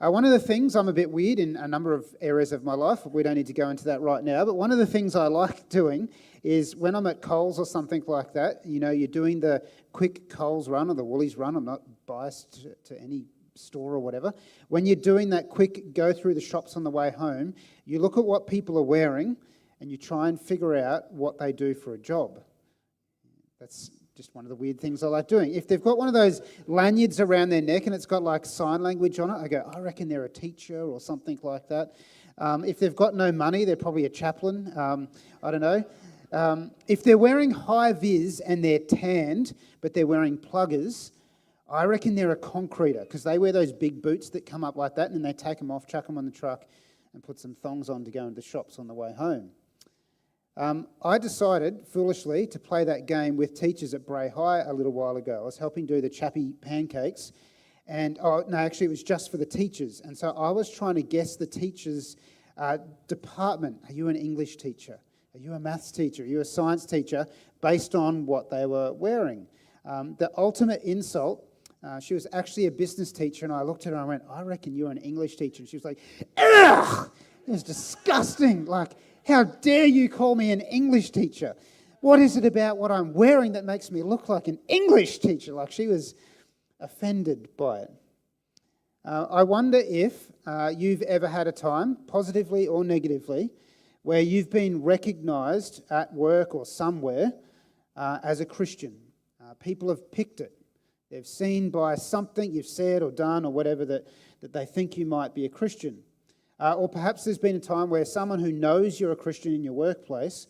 One of the things, I'm a bit weird in a number of areas of my life. We don't need to go into that right now. But one of the things I like doing is when I'm at Coles or something like that, you're doing the quick Coles run or the Woolies run. I'm not biased to any store or whatever. When you're doing that quick go through the shops on the way home, you look at what people are wearing and you try and figure out what they do for a job. That's just one of the weird things I like doing. If they've got one of those lanyards around their neck and it's got like sign language on it, I go, I reckon they're a teacher or something like that. If they've got no money, they're probably a chaplain. I don't know. If they're wearing high vis and they're tanned, but they're wearing pluggers, I reckon they're a concreter because they wear those big boots that come up like that and then they take them off, chuck them on the truck and put some thongs on to go into the shops on the way home. I decided, foolishly, to play that game with teachers at Bray High a little while ago. I was helping do the chappie pancakes, and actually it was just for the teachers. And so I was trying to guess the teacher's department. Are you an English teacher? Are you a maths teacher? Are you a science teacher? Based on what they were wearing. The ultimate insult, she was actually a business teacher, and I looked at her and I went, I reckon you're an English teacher. And she was like, ugh! It was disgusting. Like, how dare you call me an English teacher? What is it about what I'm wearing that makes me look like an English teacher? Like, she was offended by it. I wonder if you've ever had a time, positively or negatively, where you've been recognised at work or somewhere as a Christian. People have picked it. They've seen by something you've said or done or whatever that they think you might be a Christian. Or perhaps there's been a time where someone who knows you're a Christian in your workplace,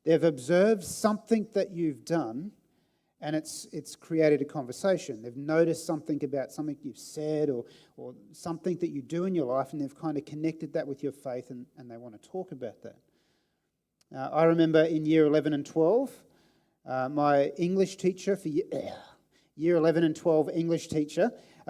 they've observed something that you've done and it's created a conversation. They've noticed something about something you've said or something that you do in your life and they've kind of connected that with your faith and they want to talk about that. I remember in year 11 and 12, my English teacher for year 11 and 12 English teacher,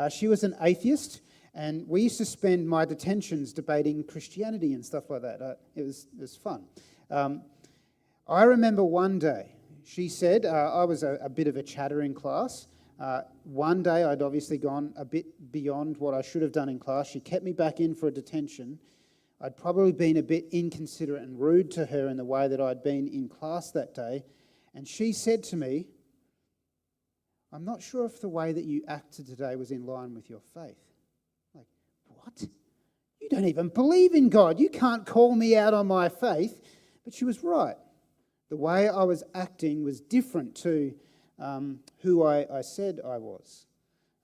she was an atheist. And we used to spend my detentions debating Christianity and stuff like that. It was fun. I remember one day, she said, I was a bit of a chatter in class. One day I'd obviously gone a bit beyond what I should have done in class. She kept me back in for a detention. I'd probably been a bit inconsiderate and rude to her in the way that I'd been in class that day. And she said to me, I'm not sure if the way that you acted today was in line with your faith. What? You don't even believe in God. You can't call me out on my faith. But she was right. The way I was acting was different to who I said I was.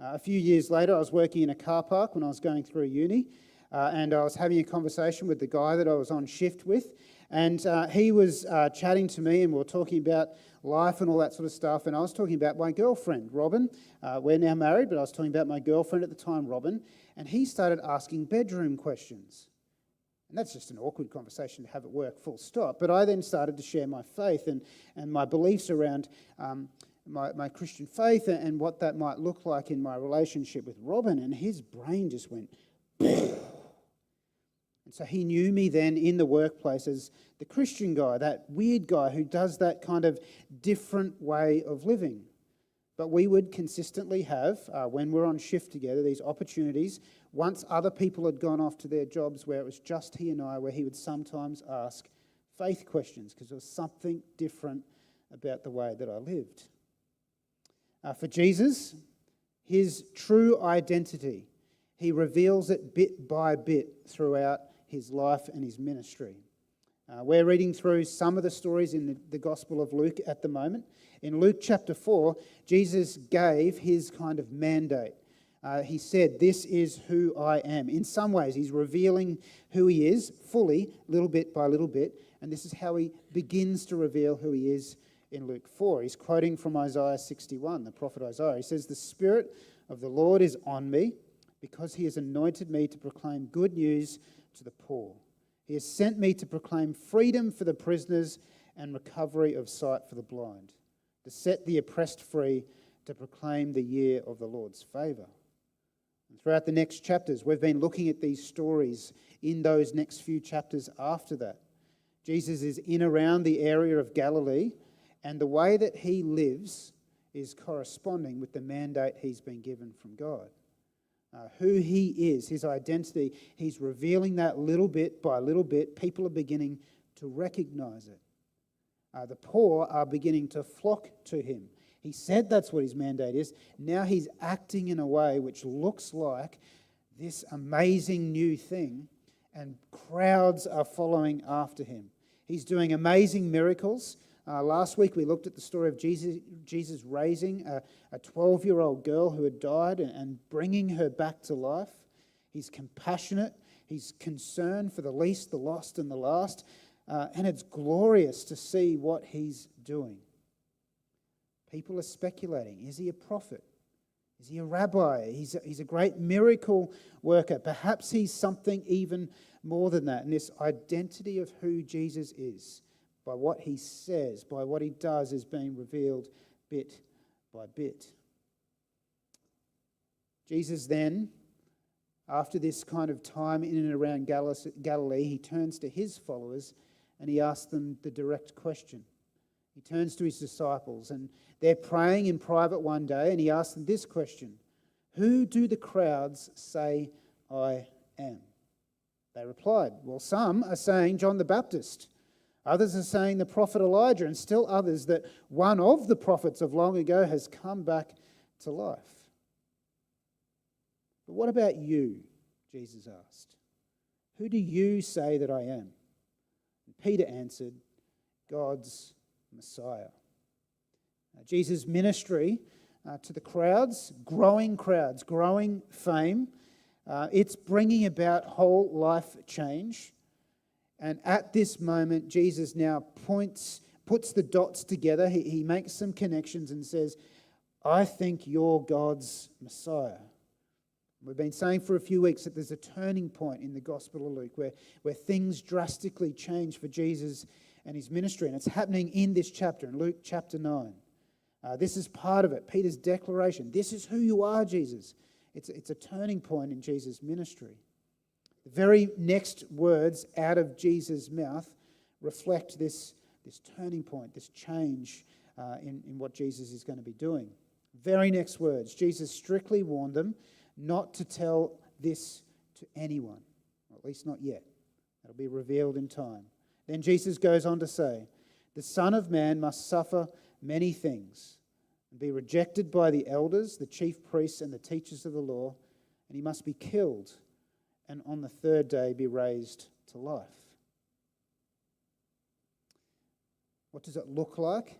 A few years later, I was working in a car park when I was going through uni, and I was having a conversation with the guy that I was on shift with, and he was chatting to me, and we were talking about life and all that sort of stuff, and I was talking about my girlfriend, Robin. We're now married, but I was talking about my girlfriend at the time, Robin, and he started asking bedroom questions. And that's just an awkward conversation to have at work, full stop. But I then started to share my faith and my beliefs around my Christian faith and what that might look like in my relationship with Robin, and his brain just went... And so he knew me then in the workplace as the Christian guy, that weird guy who does that kind of different way of living. But we would consistently have, when we're on shift together, these opportunities, once other people had gone off to their jobs where it was just he and I, where he would sometimes ask faith questions because there was something different about the way that I lived. For Jesus, his true identity, he reveals it bit by bit throughout his life and his ministry. We're reading through some of the stories in the Gospel of Luke at the moment. In Luke chapter 4, Jesus gave his kind of mandate. He said, this is who I am. In some ways, he's revealing who he is fully, little bit by little bit, and this is how he begins to reveal who he is in Luke 4. He's quoting from Isaiah 61, the prophet Isaiah. He says, the Spirit of the Lord is on me, because he has anointed me to proclaim good news to the poor. He has sent me to proclaim freedom for the prisoners and recovery of sight for the blind, to set the oppressed free, to proclaim the year of the Lord's favour. And throughout the next chapters, we've been looking at these stories in those next few chapters after that. Jesus is in around the area of Galilee, and the way that he lives is corresponding with the mandate he's been given from God. who he is, his identity. He's revealing that little bit by little bit. People are beginning to recognize it. The poor are beginning to flock to him. He said that's what his mandate is. Now he's acting in a way which looks like this amazing new thing, and crowds are following after him. He's doing amazing miracles. Last week we looked at the story of Jesus raising a 12-year-old girl who had died and bringing her back to life. He's compassionate. He's concerned for the least, the lost, and the last. And it's glorious to see what he's doing. People are speculating. Is he a prophet? Is he a rabbi? He's a great miracle worker. Perhaps he's something even more than that. And this identity of who Jesus is, by what he says, by what he does, is being revealed bit by bit. Jesus then, after this kind of time in and around Galilee, he turns to his followers and he asks them the direct question. He turns to his disciples and they're praying in private one day and he asks them this question: who do the crowds say I am? They replied, well, some are saying John the Baptist. Others are saying the prophet Elijah, and still others that one of the prophets of long ago has come back to life. But what about you? Jesus asked. Who do you say that I am? And Peter answered, God's Messiah. Jesus' ministry to the crowds, growing fame, it's bringing about whole life change. And at this moment, Jesus now puts the dots together. He makes some connections and says, I think you're God's Messiah. We've been saying for a few weeks that there's a turning point in the Gospel of Luke where things drastically change for Jesus and his ministry. And it's happening in this chapter, in Luke chapter 9. This is part of it, Peter's declaration. This is who you are, Jesus. It's a turning point in Jesus' ministry. The very next words out of Jesus' mouth reflect this turning point, this change in what Jesus is going to be doing. Very next words, Jesus strictly warned them not to tell this to anyone, or at least not yet. It'll be revealed in time. Then Jesus goes on to say, the Son of Man must suffer many things and be rejected by the elders, the chief priests, and the teachers of the law, and he must be killed and on the third day be raised to life. What does it look like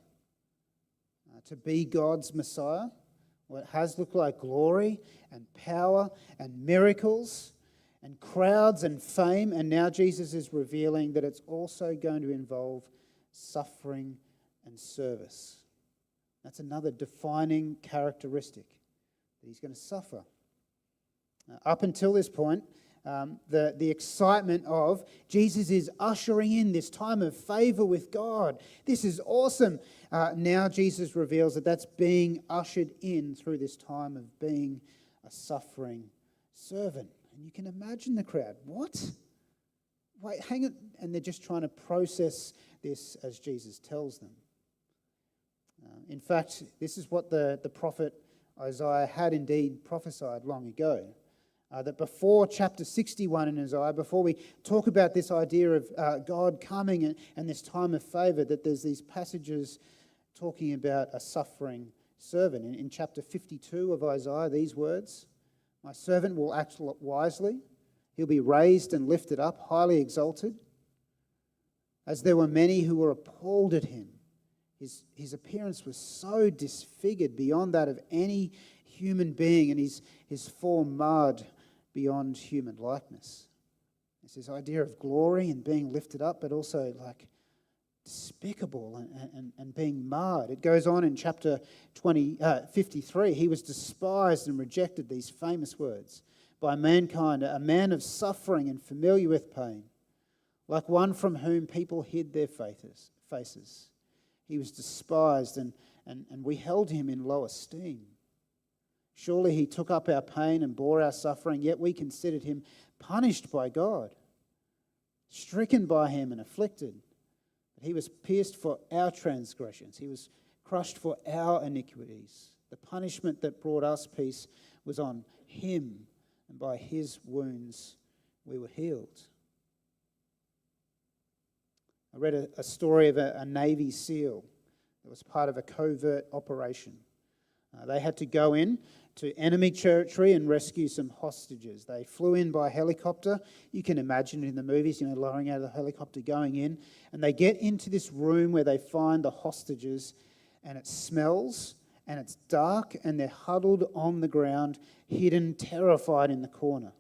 to be God's Messiah? Well, it has looked like glory and power and miracles and crowds and fame, and now Jesus is revealing that it's also going to involve suffering and service. That's another defining characteristic, that he's going to suffer. Up until this point, the excitement of Jesus is ushering in this time of favor with God. This is awesome. Now Jesus reveals that that's being ushered in through this time of being a suffering servant. And you can imagine the crowd. What? Wait, hang on. And they're just trying to process this as Jesus tells them. In fact, this is what the prophet Isaiah had indeed prophesied long ago. That before chapter 61 in Isaiah, before we talk about this idea of God coming and this time of favour, that there's these passages talking about a suffering servant. In chapter 52 of Isaiah, these words, my servant will act wisely, he'll be raised and lifted up, highly exalted. As there were many who were appalled at him, his appearance was so disfigured beyond that of any human being, and his form marred beyond human likeness. It's this idea of glory and being lifted up, but also like despicable and being marred. It goes on in chapter 53. He was despised and rejected, these famous words, by mankind, a man of suffering and familiar with pain, like one from whom people hid their faces. He was despised and we held him in low esteem. Surely he took up our pain and bore our suffering, yet we considered him punished by God, stricken by him and afflicted. But he was pierced for our transgressions. He was crushed for our iniquities. The punishment that brought us peace was on him, and by his wounds we were healed. I read a story of a Navy SEAL that was part of a covert operation. They had to go in to enemy territory and rescue some hostages. They flew in by helicopter. You can imagine it in the movies, lowering out of the helicopter, going in. And they get into this room where they find the hostages, and it smells, and it's dark, and they're huddled on the ground, hidden, terrified in the corner.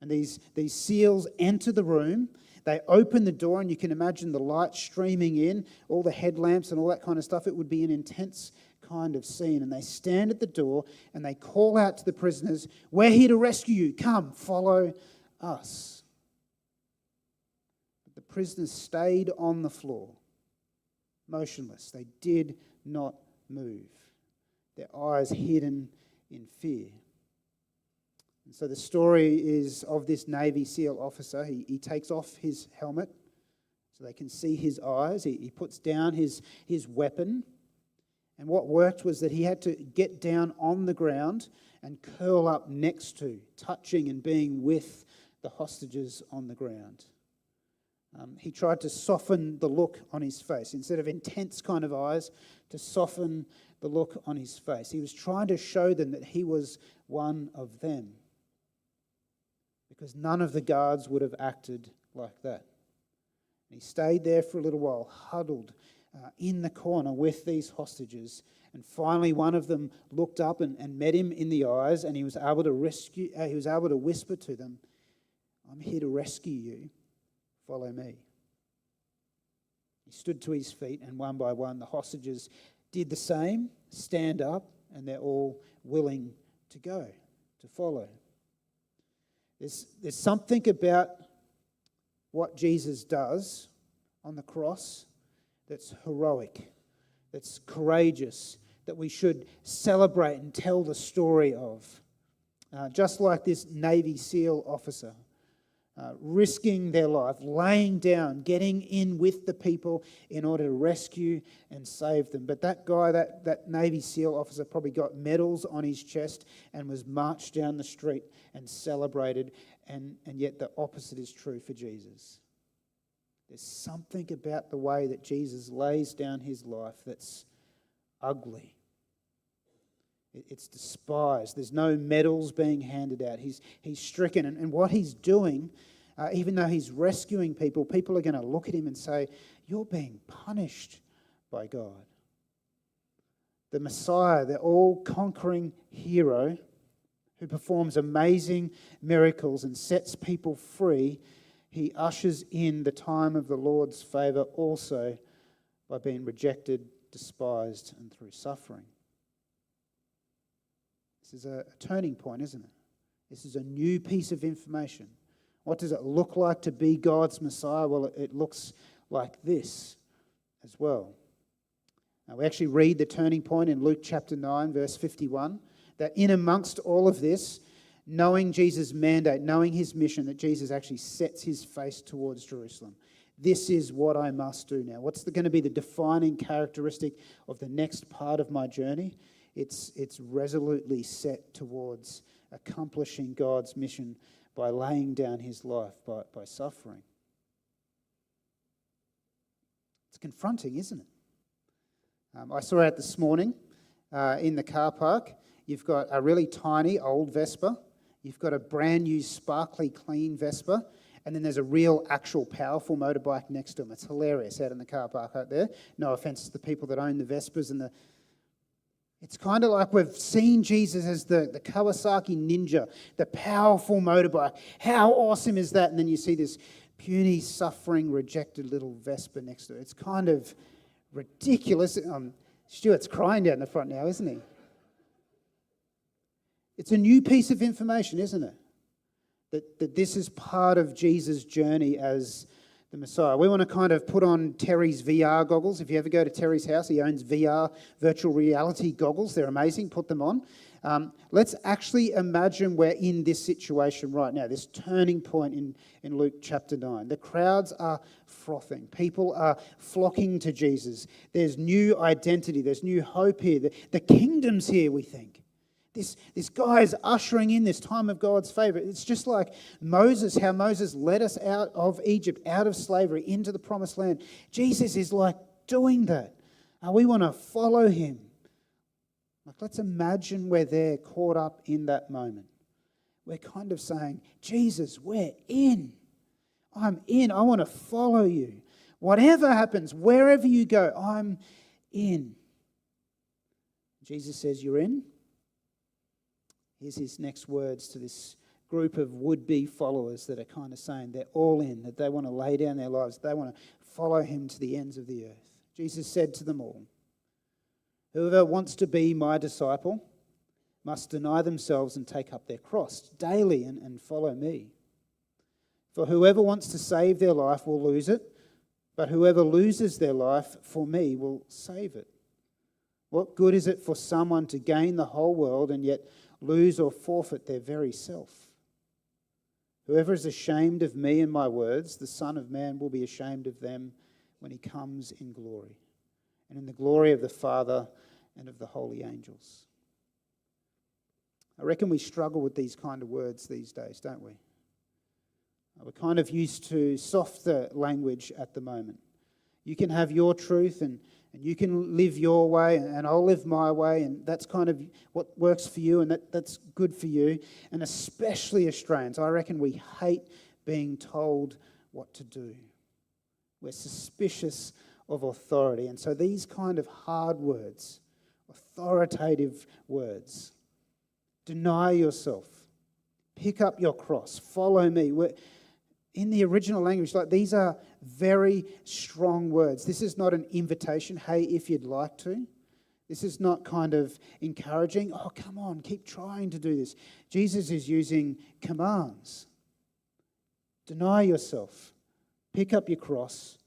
And these SEALs enter the room. They open the door, and you can imagine the light streaming in, all the headlamps and all that kind of stuff. It would be an intense kind of scene. And they stand at the door, and they call out to the prisoners, "We're here to rescue you. Come, follow us." But the prisoners stayed on the floor, motionless. They did not move, their eyes hidden in fear. And so the story is of this Navy SEAL officer. He takes off his helmet so they can see his eyes. He puts down his weapon. And what worked was that he had to get down on the ground and curl up next to, touching and being with the hostages on the ground. He tried to soften the look on his face. Instead of intense kind of eyes, to soften the look on his face. He was trying to show them that he was one of them, because none of the guards would have acted like that. And he stayed there for a little while, huddled in the corner with these hostages. And finally, one of them looked up and met him in the eyes, and he was able to whisper to them, "I'm here to rescue you. Follow me." He stood to his feet, and one by one, the hostages did the same, stand up, and they're all willing to go, to follow. There's something about what Jesus does on the cross that's heroic, that's courageous, that we should celebrate and tell the story of. Just like this Navy SEAL officer, risking their life, laying down, getting in with the people in order to rescue and save them. But that guy, that Navy SEAL officer, probably got medals on his chest and was marched down the street and celebrated, and yet the opposite is true for Jesus. There's something about the way that Jesus lays down his life that's ugly. It's despised. There's no medals being handed out. He's stricken. And what he's doing, even though he's rescuing people, people are going to look at him and say, "You're being punished by God." The Messiah, the all-conquering hero who performs amazing miracles and sets people free, he ushers in the time of the Lord's favour also by being rejected, despised, and through suffering. This is a turning point, isn't it? This is a new piece of information. What does it look like to be God's Messiah? Well, it looks like this as well. Now, we actually read the turning point in Luke chapter 9, verse 51, that in amongst all of this, knowing Jesus' mandate, knowing his mission, that Jesus actually sets his face towards Jerusalem. This is what I must do now. What's going to be the defining characteristic of the next part of my journey? It's resolutely set towards accomplishing God's mission by laying down his life, by suffering. It's confronting, isn't it? I saw it this morning in the car park. You've got a really tiny old Vespa. You've got a brand new sparkly clean Vespa. And then there's a real actual powerful motorbike next to them. It's hilarious out in the car park out there. No offence to the people that own the Vespas and It's kind of like we've seen Jesus as the Kawasaki Ninja, the powerful motorbike. How awesome is that? And then you see this puny, suffering, rejected little Vespa next to it. It's kind of ridiculous. Stuart's crying down the front now, isn't he? It's a new piece of information, isn't it? That this is part of Jesus' journey as the Messiah. We want to kind of put on Terry's VR goggles. If you ever go to Terry's house, he owns VR, virtual reality goggles. They're amazing. Put them on. Let's actually imagine we're in this situation right now, this turning point in Luke chapter 9. The crowds are frothing. People are flocking to Jesus. There's new identity. There's new hope here. The kingdom's here, we think. This guy is ushering in this time of God's favor. It's just like Moses, how Moses led us out of Egypt, out of slavery, into the promised land. Jesus is like doing that. And we want to follow him. Like, let's imagine we're there caught up in that moment. We're kind of saying, Jesus, we're in. I'm in. I want to follow you. Whatever happens, wherever you go, I'm in. Jesus says, you're in. Here's his next words to this group of would-be followers that are kind of saying they're all in, that they want to lay down their lives, they want to follow him to the ends of the earth. Jesus said to them all, whoever wants to be my disciple must deny themselves and take up their cross daily and follow me. For whoever wants to save their life will lose it, but whoever loses their life for me will save it. What good is it for someone to gain the whole world and yet lose or forfeit their very self? Whoever is ashamed of me and my words, the Son of Man will be ashamed of them when he comes in glory, and in the glory of the Father and of the holy angels. I reckon we struggle with these kind of words these days, don't we? We're kind of used to softer language at the moment. You can have your truth and you can live your way and I'll live my way, and that's kind of what works for you and that's good for you. And especially Australians, I reckon we hate being told what to do. We're suspicious of authority. And so these kind of hard words, authoritative words, deny yourself, pick up your cross, follow me. In the original language, like, these are very strong words. This is not an invitation, hey, if you'd like to. This is not kind of encouraging, oh, come on, keep trying to do this. Jesus is using commands. Deny yourself, pick up your cross,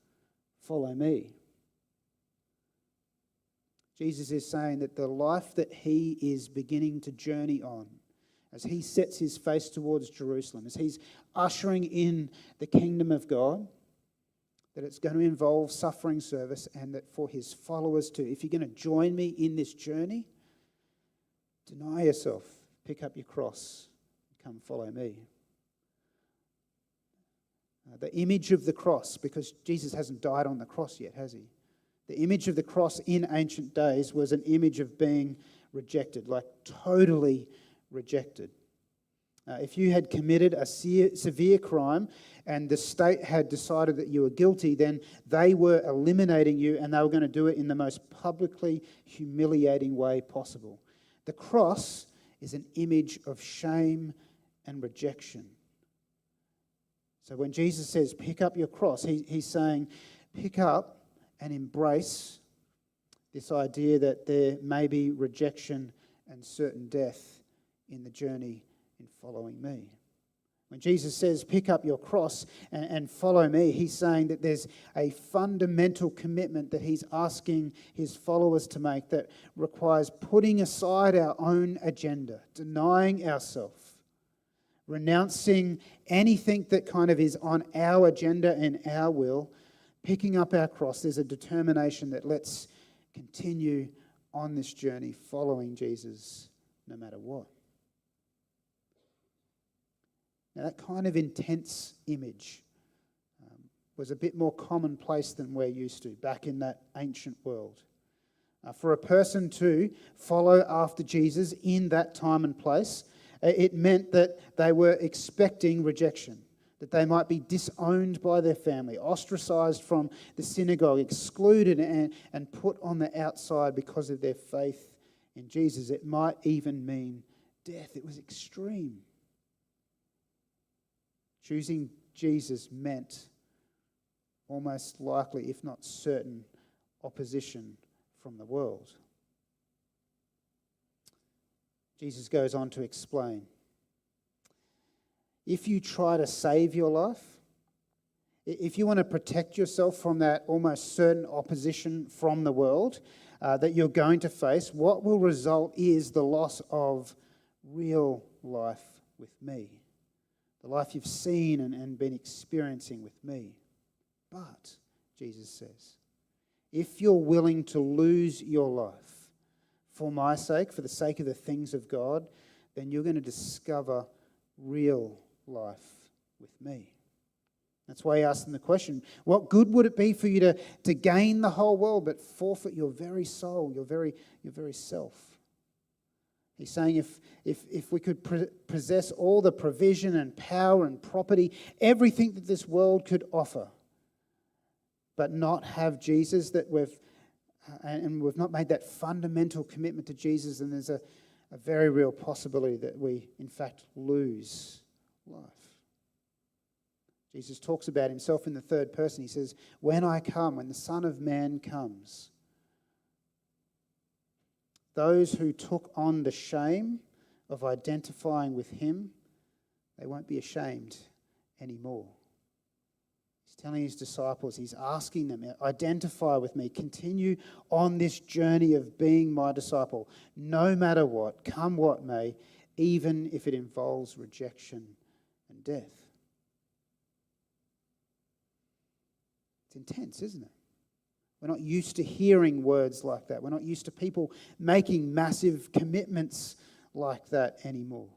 follow me. Jesus is saying that the life that he is beginning to journey on, as he sets his face towards Jerusalem, as he's ushering in the kingdom of God, that it's going to involve suffering service, and that for his followers too. If you're going to join me in this journey, deny yourself, pick up your cross, come follow me. The image of the cross, because Jesus hasn't died on the cross yet, has he? The image of the cross in ancient days was an image of being rejected, like totally rejected. If you had committed a severe crime and the state had decided that you were guilty, then they were eliminating you, and they were going to do it in the most publicly humiliating way possible. The cross is an image of shame and rejection. So when Jesus says, pick up your cross, he's saying, pick up and embrace this idea that there may be rejection and certain death in the journey in following me. When Jesus says, pick up your cross and follow me, he's saying that there's a fundamental commitment that he's asking his followers to make that requires putting aside our own agenda, denying ourselves, renouncing anything that kind of is on our agenda and our will, picking up our cross. There's a determination that let's continue on this journey following Jesus no matter what. Now, that kind of intense image was a bit more commonplace than we're used to back in that ancient world. For a person to follow after Jesus in that time and place, it meant that they were expecting rejection, that they might be disowned by their family, ostracized from the synagogue, excluded and put on the outside because of their faith in Jesus. It might even mean death. It was extreme. Choosing Jesus meant almost likely, if not certain, opposition from the world. Jesus goes on to explain, if you try to save your life, if you want to protect yourself from that almost certain opposition from the world that you're going to face, what will result is the loss of real life with me. The life you've seen and been experiencing with me. But, Jesus says, if you're willing to lose your life for my sake, for the sake of the things of God, then you're going to discover real life with me. That's why he asked them the question, what good would it be for you to gain the whole world but forfeit your very soul, your very self? He's saying if we could possess all the provision and power and property, everything that this world could offer, but not have Jesus, that we've not made that fundamental commitment to Jesus, then there's a very real possibility that we, in fact, lose life. Jesus talks about himself in the third person. He says, when I come, when the Son of Man comes, those who took on the shame of identifying with him, they won't be ashamed anymore. He's telling his disciples, he's asking them, identify with me, continue on this journey of being my disciple, no matter what, come what may, even if it involves rejection and death. It's intense, isn't it? We're not used to hearing words like that. We're not used to people making massive commitments like that anymore.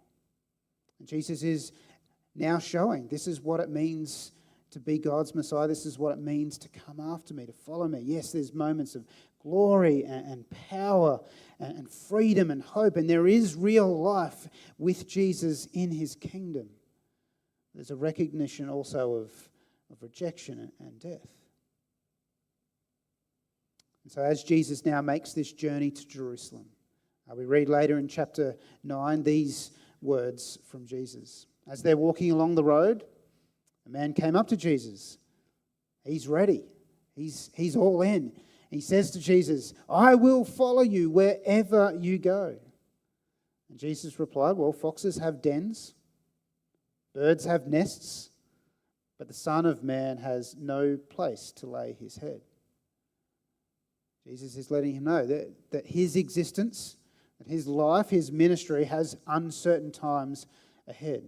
And Jesus is now showing this is what it means to be God's Messiah. This is what it means to come after me, to follow me. Yes, there's moments of glory and power and freedom and hope, and there is real life with Jesus in his kingdom. There's a recognition also of rejection and death. And so as Jesus now makes this journey to Jerusalem, we read later in chapter 9 these words from Jesus. As they're walking along the road, a man came up to Jesus. He's ready. He's all in. He says to Jesus, I will follow you wherever you go. And Jesus replied, well, foxes have dens, birds have nests, but the Son of Man has no place to lay his head. Jesus is letting him know that his existence, that his life, his ministry has uncertain times ahead.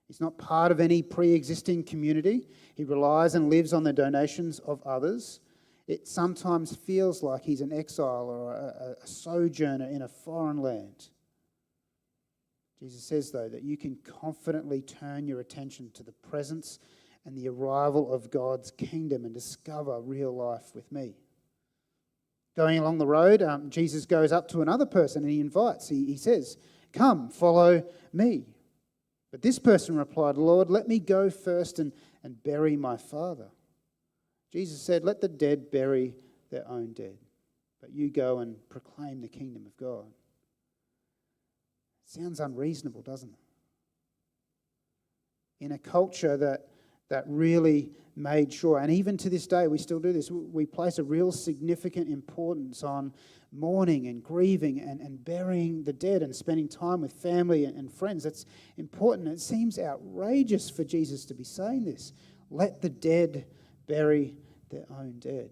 He's not part of any pre-existing community. He relies and lives on the donations of others. It sometimes feels like he's an exile or a sojourner in a foreign land. Jesus says, though, that you can confidently turn your attention to the presence and the arrival of God's kingdom and discover real life with me. Going along the road, Jesus goes up to another person and he invites. He says, come, follow me. But this person replied, Lord, let me go first and bury my father. Jesus said, let the dead bury their own dead, but you go and proclaim the kingdom of God. Sounds unreasonable, doesn't it? In a culture that really made sure, and even to this day we still do this, we place a real significant importance on mourning and grieving and burying the dead and spending time with family and friends. That's important. It seems outrageous for Jesus to be saying this. Let the dead bury their own dead.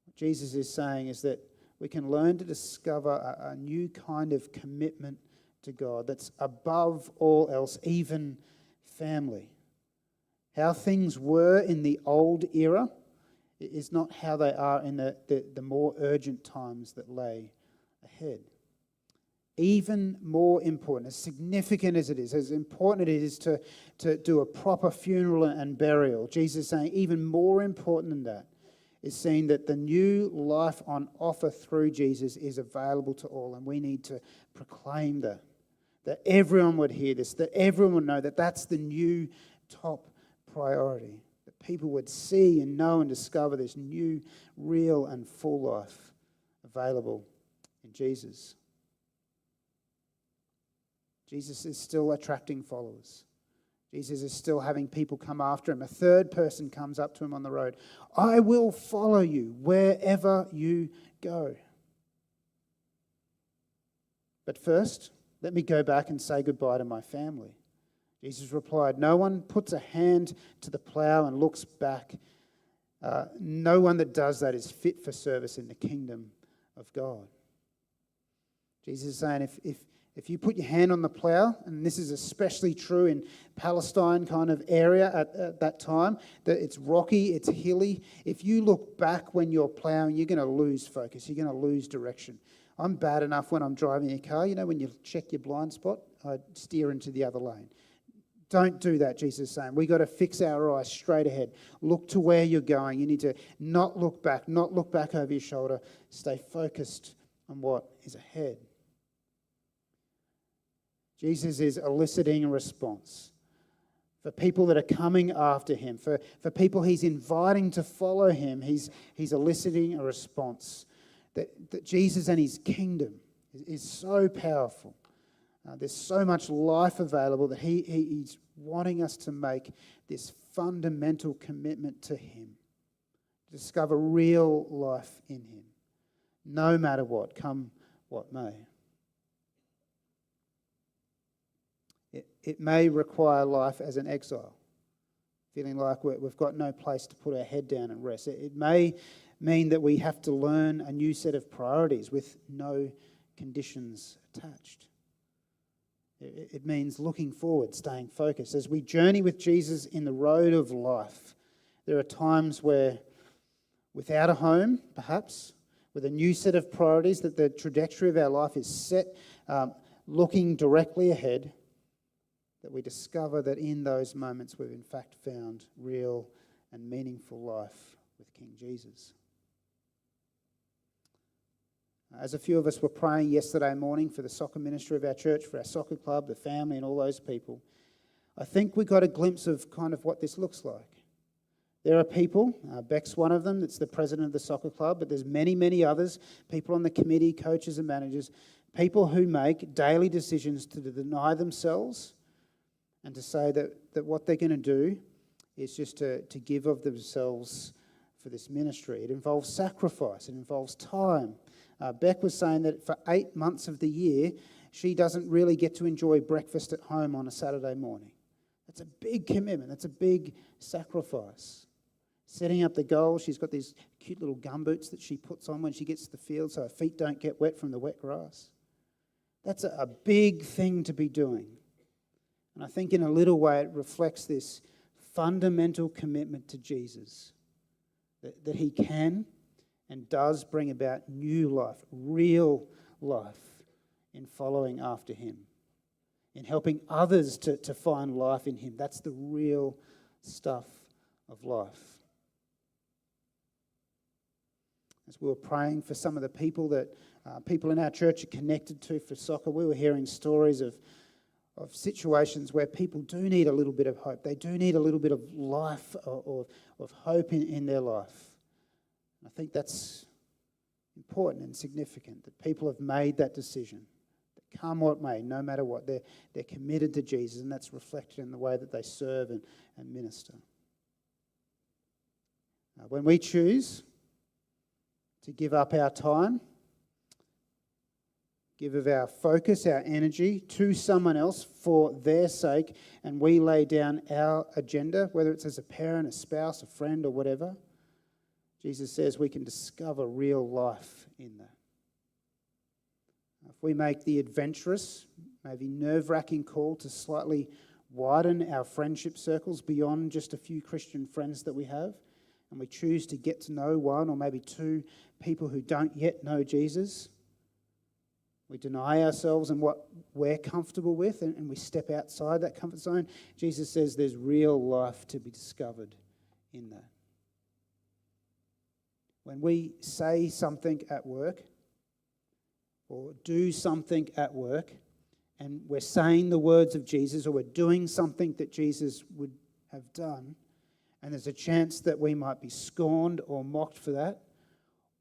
What Jesus is saying is that we can learn to discover a new kind of commitment to God that's above all else, even family. How things were in the old era is not how they are in the more urgent times that lay ahead. Even more important, as significant as it is, as important it is to do a proper funeral and burial, Jesus is saying even more important than that is seeing that the new life on offer through Jesus is available to all, and we need to proclaim that everyone would hear this, that everyone would know that that's the new top priority, that people would see and know and discover this new, real and full life available in Jesus. Jesus is still attracting followers. Jesus is still having people come after him. A third person comes up to him on the road. I will follow you wherever you go. But first, let me go back and say goodbye to my family. Jesus replied, no one puts a hand to the plow and looks back. No one that does that is fit for service in the kingdom of God. Jesus is saying, if If you put your hand on the plough, and this is especially true in Palestine kind of area at that time, that it's rocky, it's hilly. If you look back when you're ploughing, you're going to lose focus. You're going to lose direction. I'm bad enough when I'm driving a car. You know, when you check your blind spot, I steer into the other lane. Don't do that, Jesus is saying. We've got to fix our eyes straight ahead. Look to where you're going. You need to not look back over your shoulder. Stay focused on what is ahead. Jesus is eliciting a response for people that are coming after him, for people he's inviting to follow him. He's eliciting a response that Jesus and his kingdom is so powerful. There's so much life available that he's wanting us to make this fundamental commitment to him, to discover real life in him, no matter what, come what may. It may require life as an exile, feeling like we've got no place to put our head down and rest. It may mean that we have to learn a new set of priorities with no conditions attached. It means looking forward, staying focused. As we journey with Jesus in the road of life, there are times where, without a home, perhaps, with a new set of priorities, that the trajectory of our life is set, looking directly ahead, that we discover that in those moments we've in fact found real and meaningful life with King Jesus. As a few of us were praying yesterday morning for the soccer ministry of our church, for our soccer club, the family and all those people, I think we got a glimpse of kind of what this looks like. There are people, Beck's one of them, that's the president of the soccer club, but there's many, many others, people on the committee, coaches and managers, people who make daily decisions to deny themselves and to say that what they're going to do is just to give of themselves for this ministry. It involves sacrifice. It involves time. Beck was saying that for 8 months of the year, she doesn't really get to enjoy breakfast at home on a Saturday morning. That's a big commitment. That's a big sacrifice. Setting up the goal, she's got these cute little gumboots that she puts on when she gets to the field so her feet don't get wet from the wet grass. That's a big thing to be doing. And I think in a little way it reflects this fundamental commitment to Jesus, that he can and does bring about new life, real life in following after him, in helping others to find life in him. That's the real stuff of life. As we were praying for some of the people that people in our church are connected to for soccer, we were hearing stories of situations where people do need a little bit of hope. They do need a little bit of life or of hope in their life. I think that's important and significant, that people have made that decision, that come what may, no matter what, they're committed to Jesus, and that's reflected in the way that they serve and minister. When we choose to give up our time, give of our focus, our energy to someone else for their sake, and we lay down our agenda, whether it's as a parent, a spouse, a friend, or whatever, Jesus says we can discover real life in that. If we make the adventurous, maybe nerve-wracking call to slightly widen our friendship circles beyond just a few Christian friends that we have, and we choose to get to know one or maybe two people who don't yet know Jesus, we deny ourselves and what we're comfortable with, and we step outside that comfort zone. Jesus says there's real life to be discovered in that. When we say something at work or do something at work, and we're saying the words of Jesus, or we're doing something that Jesus would have done, and there's a chance that we might be scorned or mocked for that,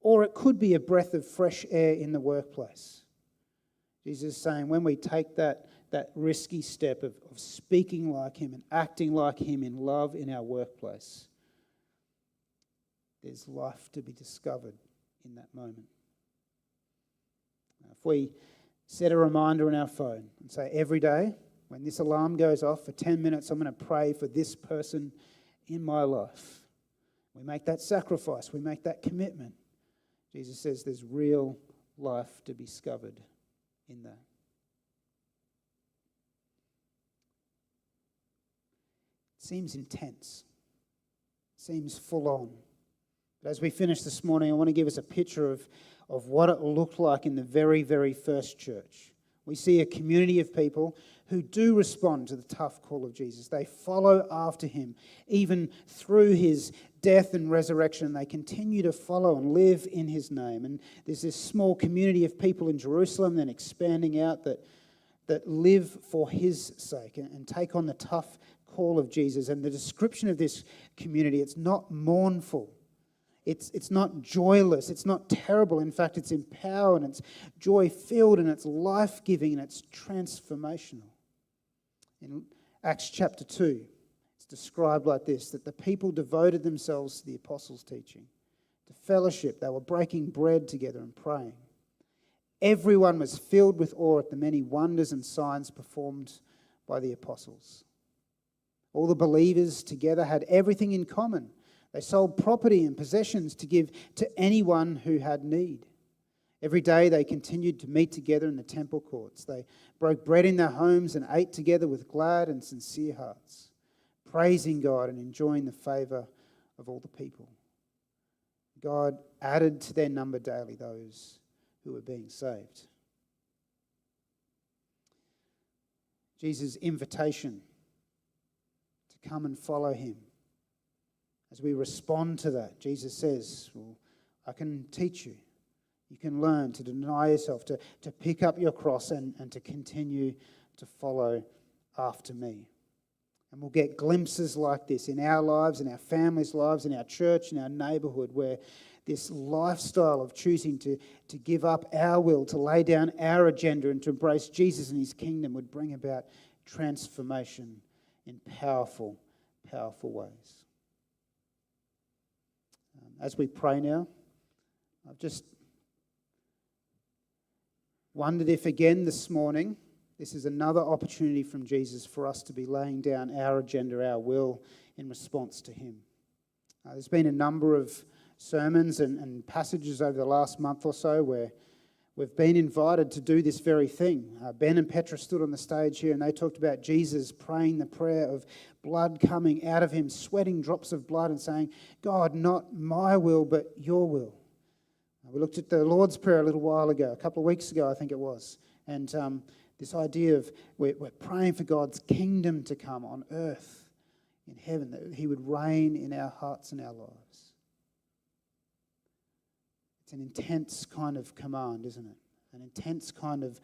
or it could be a breath of fresh air in the workplace. Jesus is saying when we take that risky step of speaking like him and acting like him in love in our workplace, there's life to be discovered in that moment. If we set a reminder on our phone and say every day, when this alarm goes off for 10 minutes, I'm going to pray for this person in my life. We make that sacrifice, we make that commitment. Jesus says there's real life to be discovered in that. seems intense, seems full on. But as we finish this morning, I want to give us a picture of what it looked like in the very, very first church. We see a community of people who do respond to the tough call of Jesus. They follow after him, even through his death and resurrection. They continue to follow and live in his name. And there's this small community of people in Jerusalem, then expanding out, that live for his sake and take on the tough call of Jesus. And the description of this community, it's not mournful. It's not joyless. It's not terrible. In fact, it's empowered, and it's joy-filled, and it's life-giving, and it's transformational. In Acts chapter 2, it's described like this, that the people devoted themselves to the apostles' teaching, to fellowship. They were breaking bread together and praying. Everyone was filled with awe at the many wonders and signs performed by the apostles. All the believers together had everything in common. They sold property and possessions to give to anyone who had need. Every day they continued to meet together in the temple courts. They broke bread in their homes and ate together with glad and sincere hearts, praising God and enjoying the favour of all the people. God added to their number daily those who were being saved. Jesus' invitation to come and follow him. As we respond to that, Jesus says, well, I can teach you. You can learn to deny yourself, to pick up your cross and to continue to follow after me. And we'll get glimpses like this in our lives, in our families' lives, in our church, in our neighbourhood, where this lifestyle of choosing to give up our will, to lay down our agenda and to embrace Jesus and his kingdom would bring about transformation in powerful, powerful ways. As we pray now, I've just wondered if again this morning, this is another opportunity from Jesus for us to be laying down our agenda, our will, in response to him. There's been a number of sermons and passages over the last month or so where we've been invited to do this very thing. Ben and Petra stood on the stage here and they talked about Jesus praying the prayer of blood coming out of him, sweating drops of blood and saying, God, not my will, but your will. We looked at the Lord's Prayer a little while ago, a couple of weeks ago, I think it was. And this idea of we're praying for God's kingdom to come on earth, in heaven, that he would reign in our hearts and our lives. It's an intense kind of command, isn't it? An intense kind of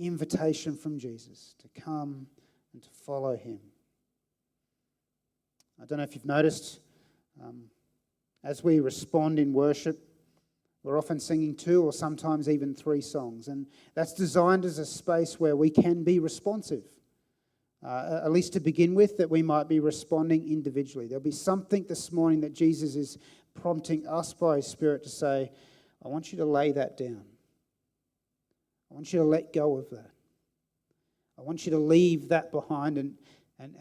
invitation from Jesus to come and to follow him. I don't know if you've noticed, as we respond in worship, we're often singing 2 or sometimes even 3 songs. And that's designed as a space where we can be responsive. At least to begin with, that we might be responding individually. There'll be something this morning that Jesus is prompting us by his Spirit to say, I want you to lay that down. I want you to let go of that. I want you to leave that behind and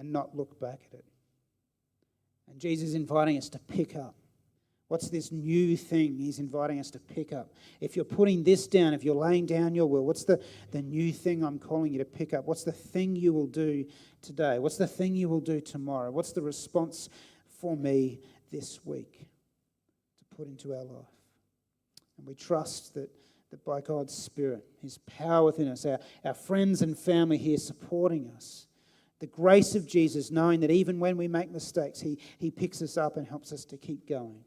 not look back at it. And Jesus is inviting us to pick up. What's this new thing he's inviting us to pick up? If you're putting this down, if you're laying down your will, what's the new thing I'm calling you to pick up? What's the thing you will do today? What's the thing you will do tomorrow? What's the response for me this week to put into our life? And we trust that by God's Spirit, his power within us, our friends and family here supporting us, the grace of Jesus, knowing that even when we make mistakes, he picks us up and helps us to keep going.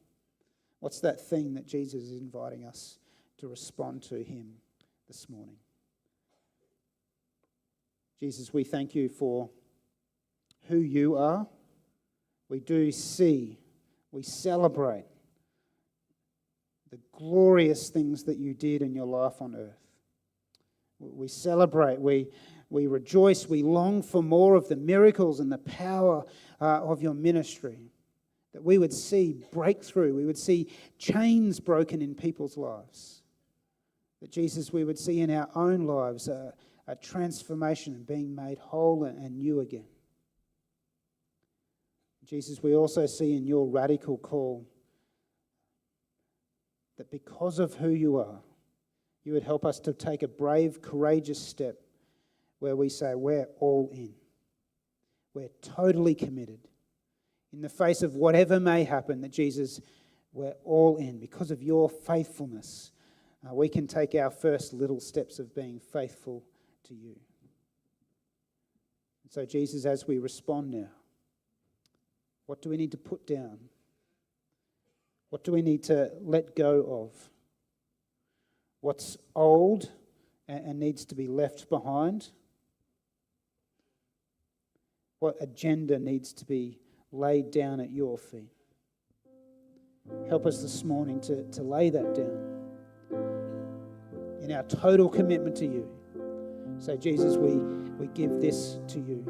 What's that thing that Jesus is inviting us to respond to him this morning? Jesus, we thank you for who you are. We do see, we celebrate the glorious things that you did in your life on earth. We celebrate, we rejoice, we long for more of the miracles and the power of your ministry. That we would see breakthrough, we would see chains broken in people's lives. That Jesus, we would see in our own lives a transformation and being made whole and new again. Jesus, we also see in your radical call that because of who you are, you would help us to take a brave, courageous step where we say we're all in. We're totally committed. In the face of whatever may happen, that Jesus, we're all in. Because of your faithfulness, we can take our first little steps of being faithful to you. And so, Jesus, as we respond now, what do we need to put down? What do we need to let go of? What's old and needs to be left behind? What agenda needs to be laid down at your feet? Help us this morning to lay that down in our total commitment to you. So, Jesus, we give this to you.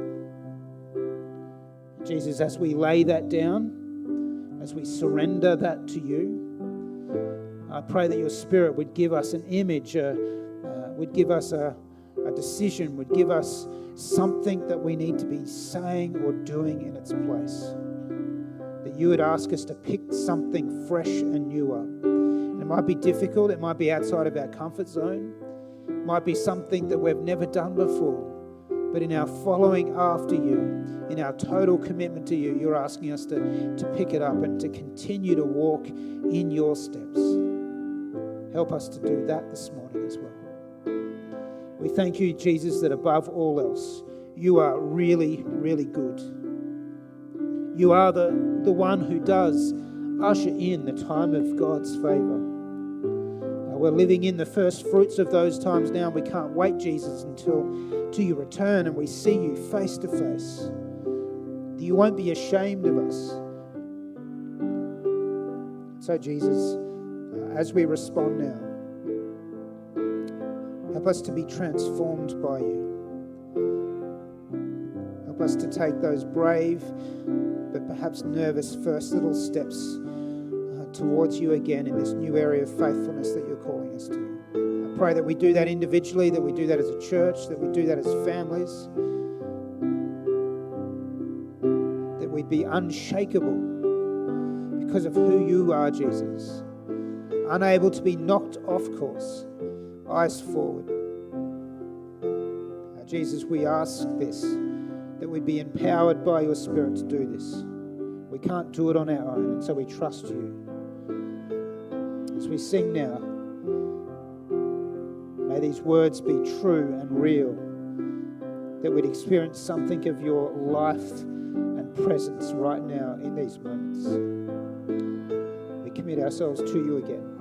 Jesus, as we lay that down, as we surrender that to you, I pray that your Spirit would give us an image, would give us a decision, would give us something that we need to be saying or doing in its place. That you would ask us to pick something fresh and new up. And it might be difficult, it might be outside of our comfort zone, it might be something that we've never done before. But in our following after you, in our total commitment to you, you're asking us to pick it up and to continue to walk in your steps. Help us to do that this morning as well. We thank you, Jesus, that above all else, you are really, really good. You are the one who does usher in the time of God's favour. We're living in the first fruits of those times now. We can't wait, Jesus, until you return and we see you face to face. That you won't be ashamed of us. So, Jesus, as we respond now, help us to be transformed by you. Help us to take those brave but perhaps nervous first little steps towards you again in this new area of faithfulness that you're calling us to. I pray that we do that individually, that we do that as a church, that we do that as families, that we'd be unshakable because of who you are, Jesus, unable to be knocked off course, eyes forward. Jesus, we ask this, that we'd be empowered by your Spirit to do this. We can't do it on our own, and so we trust you. As we sing now, may these words be true and real, that we'd experience something of your life and presence right now in these moments. We commit ourselves to you again.